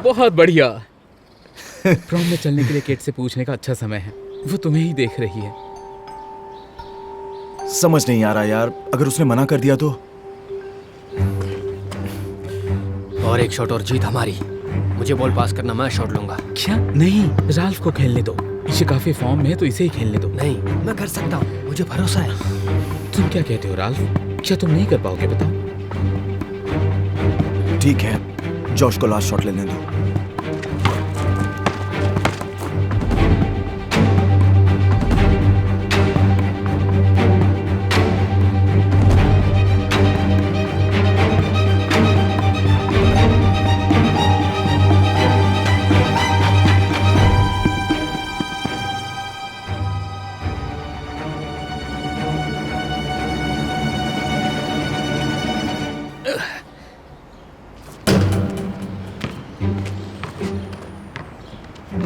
बहुत बढ़िया। प्रॉम में चलने के लिए केट से पूछने का अच्छा समय है, वो तुम्हें ही देख रही है। समझ नहीं आ रहा यार, अगर उसने मना कर दिया तो। और एक शॉट और जीत हमारी। मुझे बॉल पास करना, मैं शॉट लूंगा। क्या? नहीं, राल्फ को खेलने दो, ये काफी फॉर्म में है तो इसे ही खेलने दो। नहीं, मैं कर सकता हूँ, मुझे भरोसा है। तुम क्या कहते हो राल्फ? क्या तुम नहीं कर पाओगे? बताओ। ठीक है, जॉश को लास्ट शॉट लेने दो।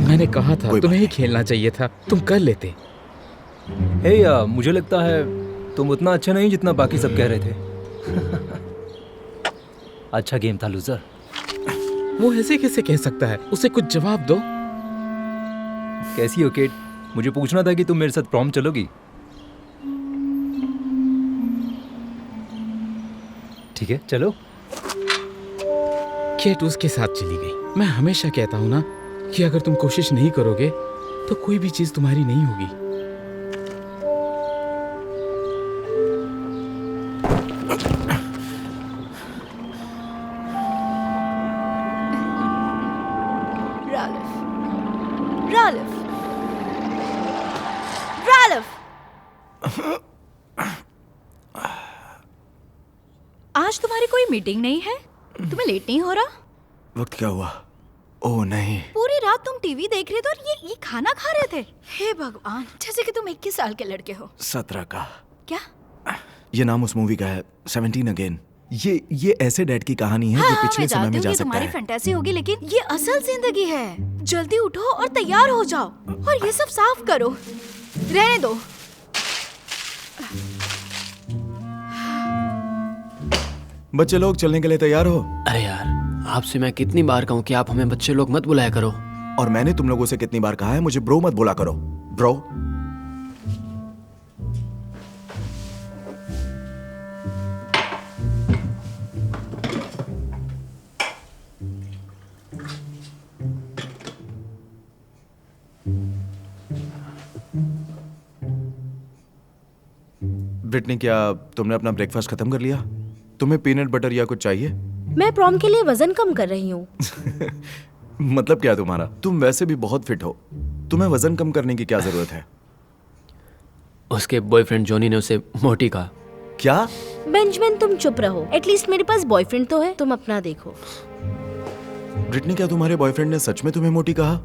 मैंने कहा था तुम्हें ही खेलना चाहिए था, तुम कर लेते। मुझे लगता है तुम उतना अच्छा नहीं जितना बाकी सब कह रहे थे। अच्छा गेम था लूजर। वो ऐसे कैसे कह सकता है? उसे कुछ जवाब दो। कैसी हो केट? मुझे पूछना था कि तुम मेरे साथ प्रॉम चलोगी। ठीक है, चलो। केट उसके साथ चली गई। मैं हमेशा कहता हूँ ना कि अगर तुम कोशिश नहीं करोगे तो कोई भी चीज तुम्हारी नहीं होगी। आज तुम्हारी कोई मीटिंग नहीं है? तुम्हें लेट नहीं हो रहा? वक्त क्या हुआ? ओह नहीं। पूरी रात तुम टीवी देख रहे थे और ये खाना खा रहे थे। हे भगवान, जैसे कि तुम 21 साल के लड़के हो। 17 का। क्या? ये नाम उस मूवी का है, 17 अगेन। ये ऐसे डैड की कहानी है जो पिछले समय में जा सकता तुम्हारी है। फैंटेसी होगी, लेकिन ये असल जिंदगी है। जल्दी उठो और तैयार हो जाओ और ये सब साफ करो। रहने दो। बच्चे लोग चलने के लिए तैयार हो? अरे यार, आपसे मैं कितनी बार कहूँ कि आप हमें बच्चे लोग मत बुलाया करो। और मैंने तुम लोगों से कितनी बार कहा है मुझे ब्रो मत बोला करो। ब्रो। ब्रिटनी, क्या तुमने अपना ब्रेकफास्ट खत्म कर लिया? तुम्हें पीनट बटर या कुछ चाहिए? मैं प्रॉम के लिए वजन कम कर रही हूँ। मतलब क्या तुम्हारा? तुम वैसे भी बहुत फिट हो, तुम्हें वजन कम करने की क्या जरूरत है? उसके बॉयफ्रेंड जॉनी ने उसे मोटी कहा। क्या? बेंजामिन, तुम चुप रहो। एटलीस्ट मेरे पास बॉयफ्रेंड तो है। तुम अपना देखो। ब्रिटनी, क्या तुम्हारे बॉयफ्रेंड ने सच में तुम्हें मोटी कहा?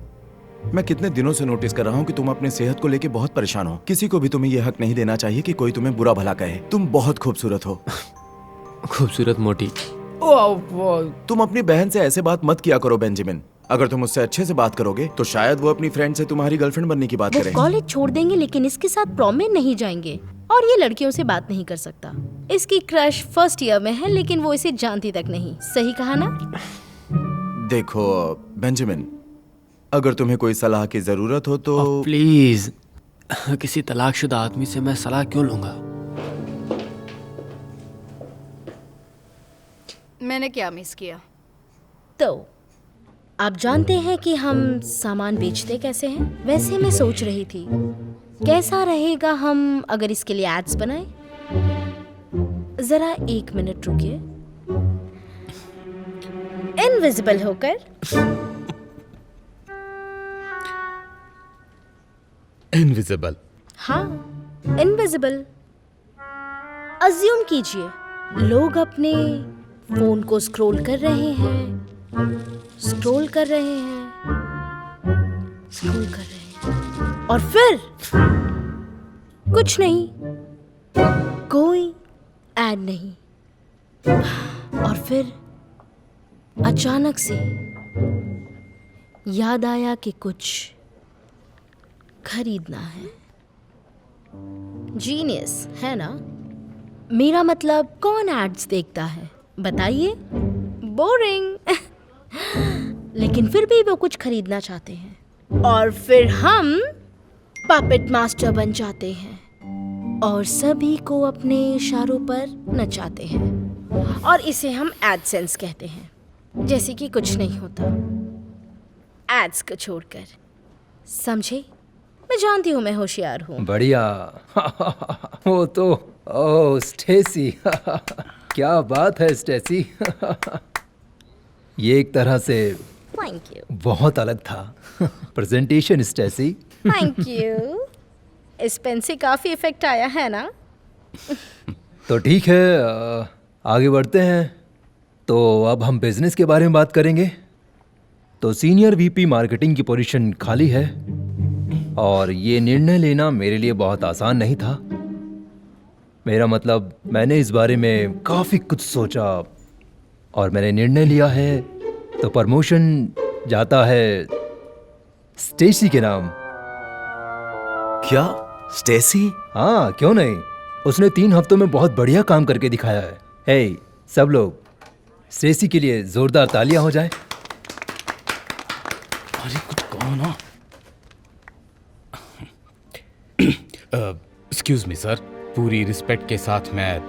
मैं कितने दिनों से नोटिस कर रहा हूँ कि तुम अपने सेहत को लेके बहुत परेशान हो। किसी को भी तुम्हें यह हक नहीं देना चाहिए कि कोई तुम्हें बुरा भला कहे। तुम बहुत खूबसूरत हो। खूबसूरत मोटी? तुम अपनी बहन से ऐसे बात मत किया करो बेंजामिन। अगर तुम उससे अच्छे से बात करोगे तो शायद वो अपनी फ्रेंड से तुम्हारी गर्लफ्रेंड बनने की बात वो करे। कॉलेज छोड़ देंगे लेकिन इसके साथ प्रॉम में नहीं जाएंगे। और ये लड़कियों से बात नहीं कर सकता। इसकी क्रश फर्स्ट ईयर में है लेकिन वो इसे जानती तक नहीं। सही कहा ना? देखो बेंजामिन, अगर तुम्हें कोई सलाह की जरूरत हो तो प्लीज, किसी तलाकशुदा आदमी से मैं सलाह क्यों लूंगा? मैंने क्या मिस किया? तो आप जानते हैं कि हम सामान बेचते कैसे हैं? वैसे मैं सोच रही थी कैसा रहेगा हम अगर इसके लिए एड्स बनाएं। जरा 1 मिनट रुकिए। इनविजिबल होकर इनविजिबल? हाँ, इनविजिबल। अज्यूम कीजिए लोग अपने फोन को स्क्रॉल कर रहे हैं, स्क्रॉल कर रहे हैं, स्क्रॉल कर रहे हैं और फिर कुछ नहीं, कोई ऐड नहीं। और फिर अचानक से याद आया कि कुछ खरीदना है। जीनियस है ना? मेरा मतलब कौन एड्स देखता है बताइए? बोरिंग। लेकिन फिर भी वो कुछ खरीदना चाहते हैं और फिर हम पपेट मास्टर बन जाते हैं और सभी को अपने इशारों पर नचाते हैं और इसे हम एडसेंस कहते हैं। जैसे कि कुछ नहीं होता एड्स को छोड़कर, समझे? मैं जानती हूँ मैं होशियार हूँ। बढ़िया। वो तो ओह स्टेसी। क्या बात है स्टेसी। ये एक तरह से थैंक यू। बहुत अलग था। Presentation Stacy. Thank you. इस पेन से काफी इफेक्ट आया है ना? तो ठीक है, आगे बढ़ते हैं। तो अब हम बिजनेस के बारे में बात करेंगे। तो सीनियर वीपी मार्केटिंग की पोजीशन खाली है और ये निर्णय लेना मेरे लिए बहुत आसान नहीं था। मेरा मतलब, मैंने इस बारे में काफ़ी कुछ सोचा और मैंने निर्णय लिया है। तो प्रमोशन जाता है स्टेसी के नाम। क्या? स्टेसी? हाँ, क्यों नहीं। उसने 3 हफ्तों में बहुत बढ़िया काम करके दिखाया है। हे सब लोग, स्टेसी के लिए जोरदार तालियां हो जाए। अरे कुछ कहो ना। एक्सक्यूज मी सर, पूरी रिस्पेक्ट के साथ मैं,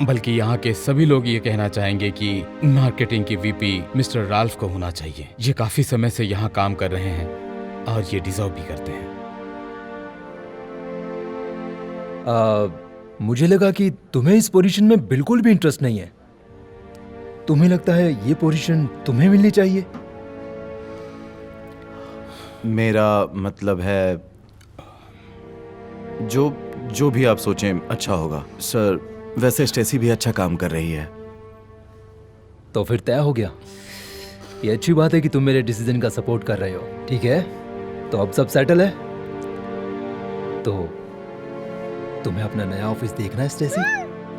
बल्कि यहाँ के सभी लोग ये कहना चाहेंगे कि मार्केटिंग की वीपी मिस्टर राल्फ को होना चाहिए। ये काफी समय से यहाँ काम कर रहे हैं और ये डिजर्व भी करते हैं। मुझे लगा कि तुम्हें इस पोजीशन में बिल्कुल भी इंटरेस्ट नहीं है। तुम्हें लगता है ये पोजीशन तुम्हें मिलनी चाहिए? मेरा मतलब है, जो भी आप सोचें अच्छा होगा सर। वैसे स्टेसी भी अच्छा काम कर रही है। तो फिर तय हो गया। ये अच्छी बात है कि तुम मेरे डिसीजन का सपोर्ट कर रहे हो। ठीक है, तो अब सब सेटल है। तो तुम्हें अपना नया ऑफिस देखना है स्टेसी?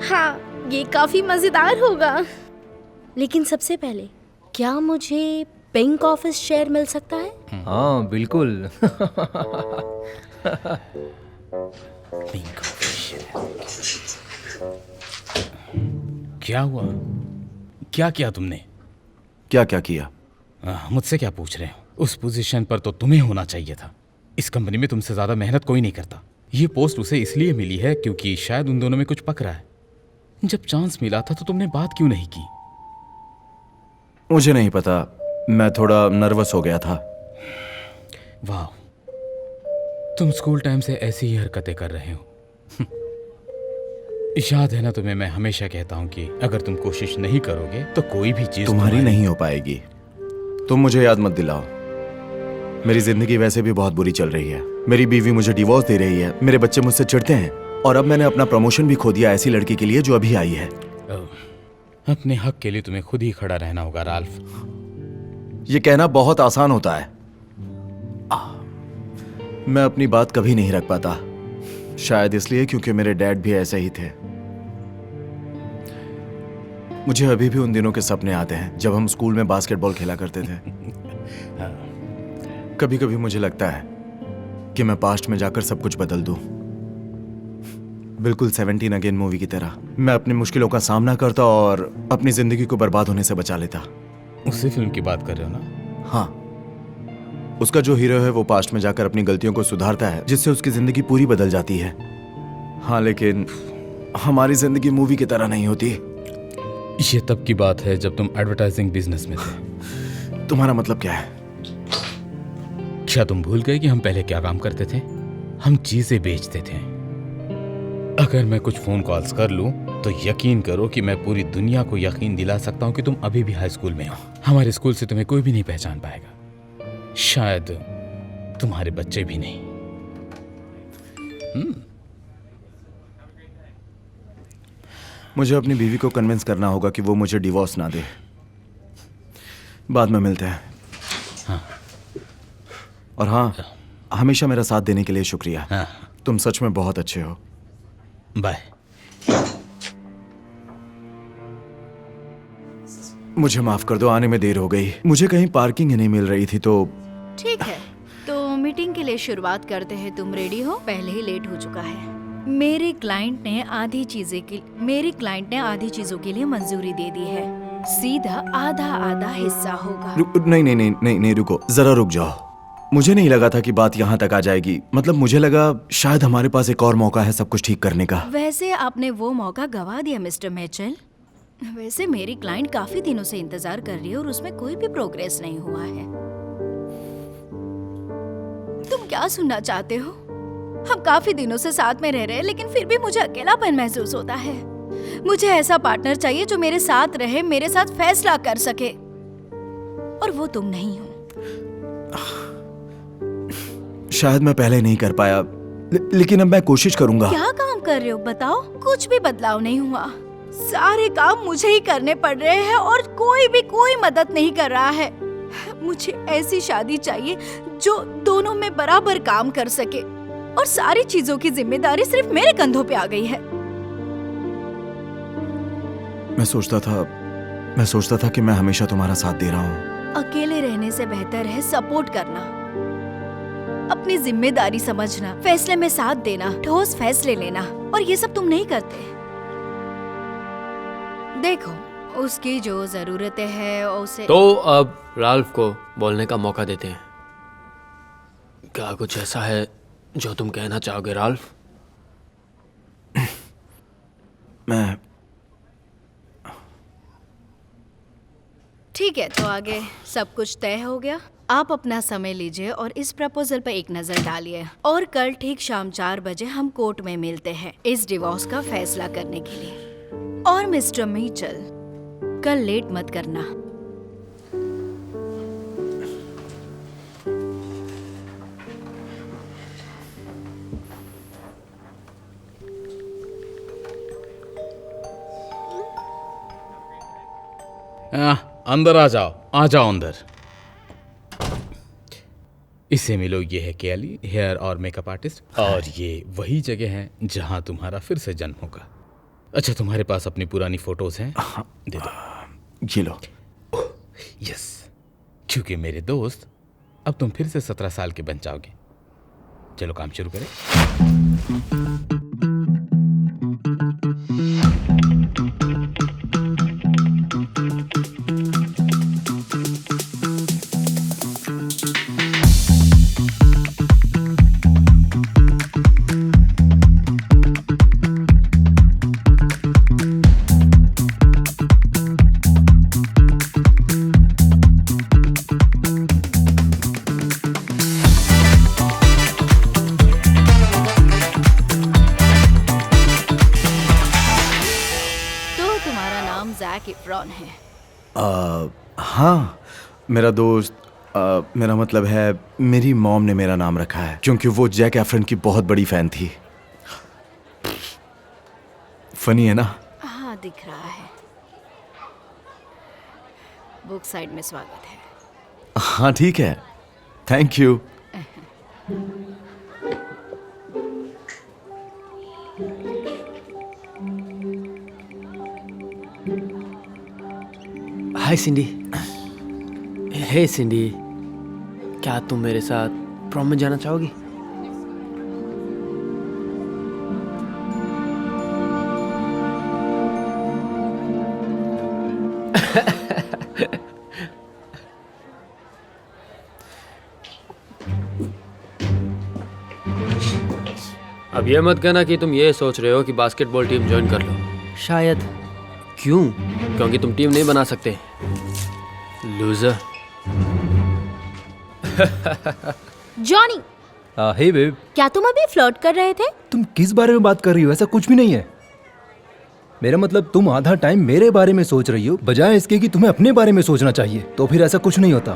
हाँ, ये काफी मजेदार होगा। लेकिन सबसे पहले, क्या मुझे पिंक ऑफिस शेयर मिल सकता है? हाँ बिल्कुल। क्या हुआ? क्या किया तुमने? क्या क्या किया? मुझसे क्या पूछ रहे हो? उस पोजीशन पर तो तुम्हें होना चाहिए था। इस कंपनी में तुमसे ज्यादा मेहनत कोई नहीं करता। ये पोस्ट उसे इसलिए मिली है क्योंकि शायद उन दोनों में कुछ पक रहा है। जब चांस मिला था तो तुमने बात क्यों नहीं की? मुझे नहीं पता, मैं थोड़ा नर्वस हो गया था। वाह, तुम स्कूल टाइम से ऐसी ही हरकतें कर रहे हो। याद है ना तुम्हें, मैं हमेशा कहता हूँ कि अगर तुम कोशिश नहीं करोगे तो कोई भी चीज तुम्हारी नहीं हो पाएगी। तुम मुझे याद मत दिलाओ। मेरी जिंदगी वैसे भी बहुत बुरी चल रही है। मेरी बीवी मुझे डिवोर्स दे रही है, मेरे बच्चे मुझसे चिढ़ते हैं और अब मैंने अपना प्रमोशन भी खो दिया ऐसी लड़की के लिए जो अभी आई है। अपने हक के लिए तुम्हें खुद ही खड़ा रहना होगा राल्फ। ये कहना बहुत आसान होता है। मैं अपनी बात कभी नहीं रख पाता, शायद इसलिए क्योंकि मेरे डैड भी ऐसे ही थे। मुझे अभी भी उन दिनों के सपने आते हैं जब हम स्कूल में बास्केटबॉल खेला करते थे। कभी कभी मुझे लगता है कि मैं पास्ट में जाकर सब कुछ बदल दूं, बिल्कुल 17 अगेन मूवी की तरह। मैं अपनी मुश्किलों का सामना करता और अपनी जिंदगी को बर्बाद होने से बचा लेता। उसी फिल्म की बात कर रहे हो ना? हाँ, उसका जो हीरो है वो पास्ट में जाकर अपनी गलतियों को सुधारता है जिससे उसकी जिंदगी पूरी बदल जाती है। हाँ, लेकिन हमारी जिंदगी मूवी की तरह नहीं होती। ये तब की बात है जब तुम एडवर्टाइजिंग बिजनेस में थे। तुम्हारा मतलब क्या है? क्या तुम भूल गए कि हम पहले क्या काम करते थे? हम चीजें बेचते थे। अगर मैं कुछ फोन कॉल्स कर लूं तो यकीन करो कि मैं पूरी दुनिया को यकीन दिला सकता हूं कि तुम अभी भी हाई स्कूल में हो। हमारे स्कूल से तुम्हें कोई भी नहीं पहचान पाएगा, शायद तुम्हारे बच्चे भी नहीं। मुझे अपनी बीवी को कन्विंस करना होगा कि वो मुझे डिवोर्स ना दे। बाद में मिलते हैं। हाँ। और हाँ, हमेशा मेरा साथ देने के लिए शुक्रिया। हाँ। तुम सच में बहुत अच्छे हो। बाय। मुझे माफ कर दो, आने में देर हो गई। मुझे कहीं पार्किंग ही नहीं मिल रही थी तो। ठीक है, तो मीटिंग के लिए शुरुआत करते हैं। तुम रेडी हो? पहले ही लेट हो चुका है। मेरे क्लाइंट ने आधी चीजों के लिए मंजूरी दे दी है। सीधा आधा आधा हिस्सा होगा। नहीं नहीं नहीं नहीं नहीं, रुको जरा रुक जाओ। मुझे नहीं लगा था कि बात यहाँ तक आ जाएगी। मतलब मुझे लगा शायद हमारे पास एक और मौका है सब कुछ ठीक करने का। वैसे आपने वो मौका गवा दिया मिस्टर मिचेल। वैसे मेरी क्लाइंट काफी दिनों से इंतजार कर रही है और उसमें कोई भी प्रोग्रेस नहीं हुआ है। तुम क्या सुनना चाहते हो? हम काफी दिनों से साथ में रह रहे हैं, लेकिन फिर भी मुझे अकेलापन महसूस होता है। मुझे ऐसा पार्टनर चाहिए जो मेरे साथ रहे, मेरे साथ फैसला कर सके, और वो तुम नहीं हो। शायद मैं पहले नहीं कर पाया, लेकिन अब मैं कोशिश करूंगा। क्या काम कर रहे हो बताओ? कुछ भी बदलाव नहीं हुआ। सारे काम मुझे ही करने पड़ रहे हैं और कोई मदद नहीं कर रहा है। मुझे ऐसी शादी चाहिए जो दोनों में बराबर काम कर सके, और सारी चीजों की जिम्मेदारी सिर्फ मेरे कंधों पे आ गई है। मैं सोचता था कि मैं हमेशा तुम्हारा साथ दे रहा हूँ। अकेले रहने से बेहतर है सपोर्ट करना, अपनी जिम्मेदारी समझना, फैसले में साथ देना, ठोस फैसले लेना, और ये सब तुम नहीं करते। देखो, उसकी जो जरूरतें हैं उसे। तो अब राल्फ को बोलने का मौका देते हैं। क्या कुछ ऐसा है जो तुम कहना चाहोगे राल्फ? मैं ठीक है, तो आगे सब कुछ तय हो गया। आप अपना समय लीजिए और इस प्रपोजल पर एक नजर डालिए, और कल ठीक शाम 4 बजे हम कोर्ट में मिलते हैं इस डिवोर्स का फैसला करने के लिए। और मिस्टर मिचेल, कल लेट मत करना। अंदर आ जाओ अंदर। इससे मिलो, ये है केली, हेयर और मेकअप आर्टिस्ट, और ये वही जगह है जहां तुम्हारा फिर से जन्म होगा। अच्छा, तुम्हारे पास अपनी पुरानी फोटोज हैं? दे दो। ये लो। यस, क्योंकि मेरे दोस्त, अब तुम फिर से 17 साल के बन जाओगे। चलो काम शुरू करें। हाँ, मेरा दोस्त, मेरा मतलब है मेरी मॉम ने मेरा नाम रखा है, क्योंकि वो जैक एफ्रन की बहुत बड़ी फैन थी। फनी है ना? हाँ, दिख रहा है। बुक साइड में स्वागत है। हाँ ठीक है, थैंक यू। हाय सिंडी। हे सिंडी, क्या तुम मेरे साथ प्रॉम में जाना चाहोगी? अब ये मत कहना कि तुम ये सोच रहे हो कि बास्केटबॉल टीम ज्वाइन कर लो। शायद। क्यों? क्योंकि तुम टीम नहीं बना सकते, लूजर। जॉनी, हे बेब, क्या तुम अभी फ्लर्ट कर रहे थे? तुम किस बारे में बात कर रही हो? ऐसा कुछ भी नहीं है। मेरा मतलब तुम आधा टाइम मेरे बारे में सोच रही हो, बजाय इसके कि तुम्हें अपने बारे में सोचना चाहिए। तो फिर ऐसा कुछ नहीं होता।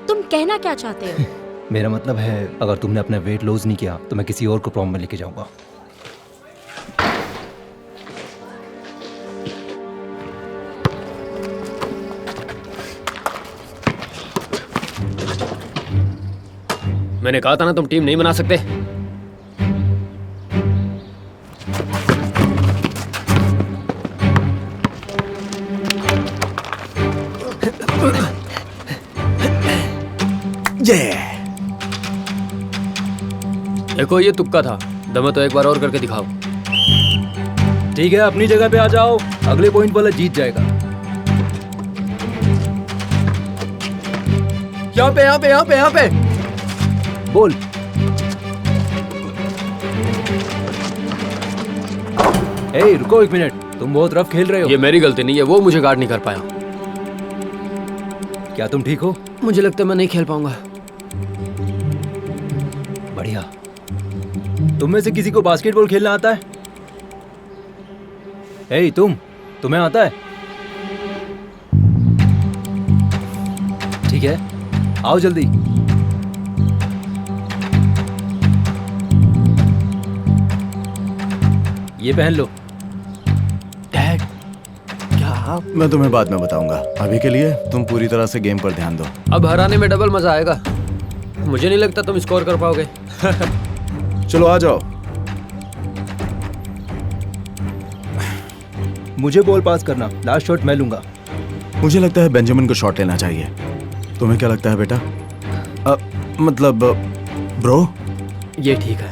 तुम कहना क्या चाहते हो? मेरा मतलब है, अगर तुमने अपना वेट लॉस नहीं किया तो मैं किसी और को प्रॉम में लेके जाऊंगा। मैंने कहा था ना, तुम टीम नहीं बना सकते। देखो, ये तुक्का था, दम तो एक बार और करके दिखाओ। ठीक है, अपनी जगह पे आ जाओ, अगले पॉइंट वाला जीत जाएगा। यहाँ पे यहाँ पे यहाँ पे यहाँ पे बोल। ए रुको एक मिनट, तुम बहुत रफ खेल रहे हो। ये मेरी गलती नहीं है, वो मुझे गार्ड नहीं कर पाया। क्या तुम ठीक हो? मुझे लगता है मैं नहीं खेल पाऊंगा। बढ़िया। तुम में से किसी को बास्केटबॉल खेलना आता है? ए तुम्हें आता है? ठीक है, आओ जल्दी। ये पहन लो। डैड, क्या आप? मैं तुम्हें बाद में बताऊंगा, अभी के लिए तुम पूरी तरह से गेम पर ध्यान दो। अब हराने में डबल मजा आएगा। मुझे नहीं लगता तुम स्कोर कर पाओगे। चलो आ जाओ। मुझे बॉल पास करना, लास्ट शॉट मैं लूंगा। मुझे लगता है बेंजामिन को शॉट लेना चाहिए। तुम्हें क्या लगता है बेटा? मतलब ब्रो? ये ठीक है,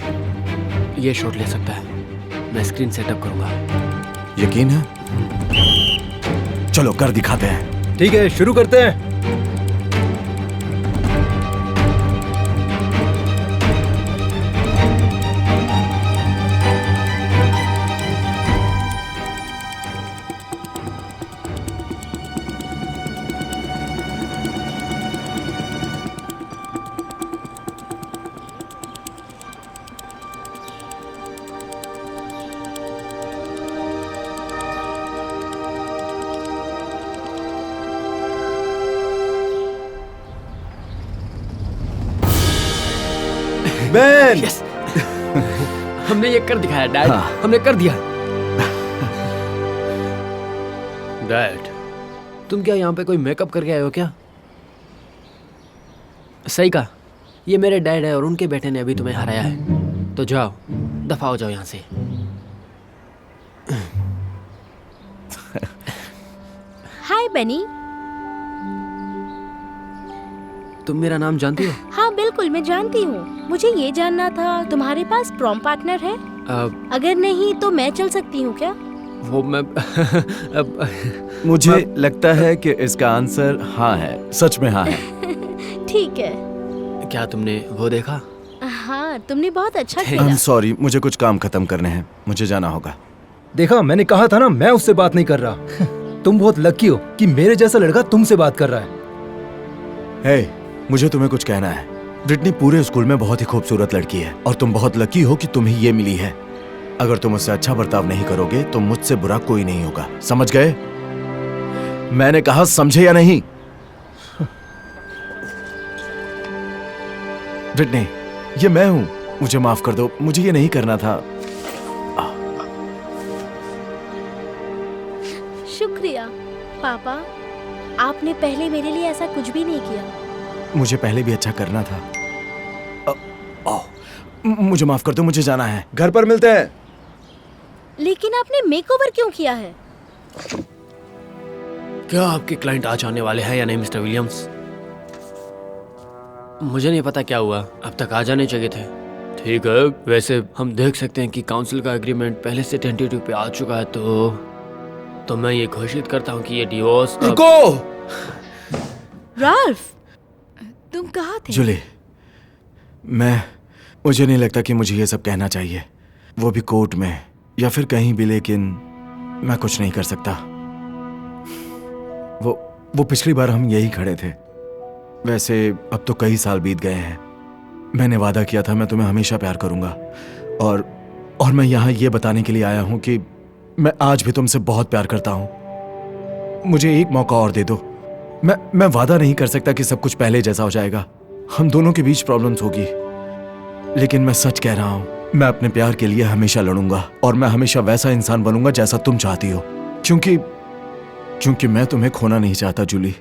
ये शॉट ले सकता है। मैं स्क्रीन सेटअप करूंगा। यकीन है? चलो कर दिखाते हैं। ठीक है, शुरू करते हैं। बेन! यस, हमने ये कर दिखाया डैड। हाँ। हमने कर दिया। डैड, तुम क्या यहाँ पे कोई मेकअप करके आए हो क्या? सही कहा, ये मेरे डैड है और उनके बेटे ने अभी तुम्हें हराया है। तो जाओ, दफा हो जाओ यहाँ से। हाय बनी। तुम मेरा नाम जानती हो? हाँ बिल्कुल, मैं जानती हूँ। मुझे ये जानना था, तुम्हारे पास प्रॉम पार्टनर है? अगर नहीं तो मैं चल सकती हूँ क्या? वो मैं मुझे लगता है कि इसका आंसर हाँ है, सच में हाँ है। ठीक है। क्या तुमने वो देखा? हाँ, तुमने बहुत अच्छा आई खेला। एम सॉरी, मुझे कुछ काम खत्म करने हैं, मुझे जाना होगा। देखा, मैंने कहा था ना, मैं उससे बात नहीं कर रहा। तुम बहुत लकी हो कि मेरे जैसा लड़का तुमसे बात कर रहा है। हे, मुझे तुम्हें कुछ कहना है। ब्रिटनी पूरे स्कूल में बहुत ही खूबसूरत लड़की है और तुम बहुत लकी हो कि तुम्हें ये मिली है। अगर तुम उससे अच्छा बर्ताव नहीं करोगे तो मुझसे बुरा कोई नहीं होगा, समझ गए? मैंने कहा समझे या नहीं? ब्रिटनी, ये मैं हूं, मुझे माफ कर दो, मुझे ये नहीं करना था। शुक्रिया पापा, आपने पहले मेरे लिए ऐसा कुछ भी नहीं किया। मुझे पहले भी अच्छा करना था। मुझे माफ कर दो, मुझे जाना है, घर पर मिलते हैं। लेकिन आपने मेकओवर क्यों किया है? क्या आपके क्लाइंट आज आने वाले हैं या नहीं मिस्टर विलियम्स? मुझे नहीं पता क्या हुआ, अब तक आ जाने चाहिए थे। ठीक है, वैसे हम देख सकते हैं कि काउंसिल का एग्रीमेंट पहले से टेंटेटिव पे आ चुका है, तो मैं ये घोषित करता हूँ कि ये डिवोर्स रुको! राल्फ, तुम कहाँ थे? जूली, मुझे नहीं लगता कि मुझे ये सब कहना चाहिए, वो भी कोर्ट में या फिर कहीं भी, लेकिन मैं कुछ नहीं कर सकता। वो पिछली बार हम यही खड़े थे। वैसे अब तो कई साल बीत गए हैं। मैंने वादा किया था मैं तुम्हें हमेशा प्यार करूंगा, और मैं यहाँ ये बताने के लिए आया हूँ कि मैं आज भी तुमसे बहुत प्यार करता हूँ। मुझे एक मौका और दे दो। मैं वादा नहीं कर सकता कि सब कुछ पहले जैसा हो जाएगा, हम दोनों के बीच प्रॉब्लम्स होगी, लेकिन मैं सच कह रहा हूं, मैं अपने प्यार के लिए हमेशा लड़ूंगा और मैं हमेशा वैसा इंसान बनूंगा जैसा तुम चाहती हो, क्योंकि मैं तुम्हें खोना नहीं चाहता जूली।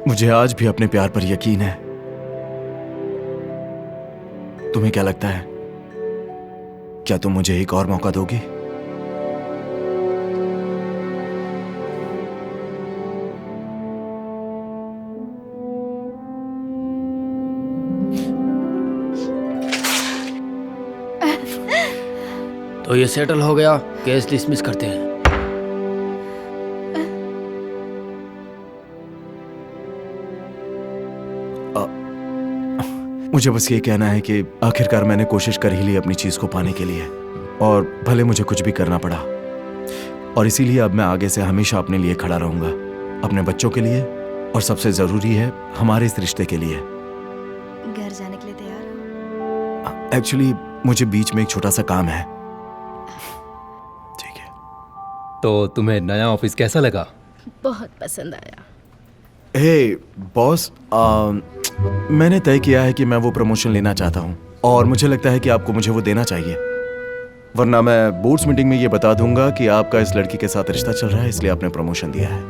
मुझे आज भी अपने प्यार पर यकीन है। तुम्हें क्या लगता है, क्या तुम मुझे एक और मौका दोगी? तो ये सेटल हो गया, केस डिसमिस करते हैं। मुझे बस ये कहना है कि आखिरकार मैंने कोशिश कर ही ली अपनी चीज को पाने के लिए, और भले मुझे कुछ भी करना पड़ा। और इसीलिए अब मैं आगे से हमेशा अपने लिए खड़ा रहूंगा, अपने बच्चों के लिए, और सबसे जरूरी है हमारे इस रिश्ते के लिए। घर जाने के लिए तैयार हो? एक्चुअली मुझे बीच में एक छोटा सा काम है। ठीक है। तो तुम्हें नया ऑफिस कैसा लगा? बहुत पसंद आया। हे बॉस, मैंने तय किया है कि मैं वो प्रमोशन लेना चाहता हूँ, और मुझे लगता है कि आपको मुझे वो देना चाहिए, वरना मैं बोर्ड्स मीटिंग में ये बता दूंगा कि आपका इस लड़की के साथ रिश्ता चल रहा है, इसलिए आपने प्रमोशन दिया है।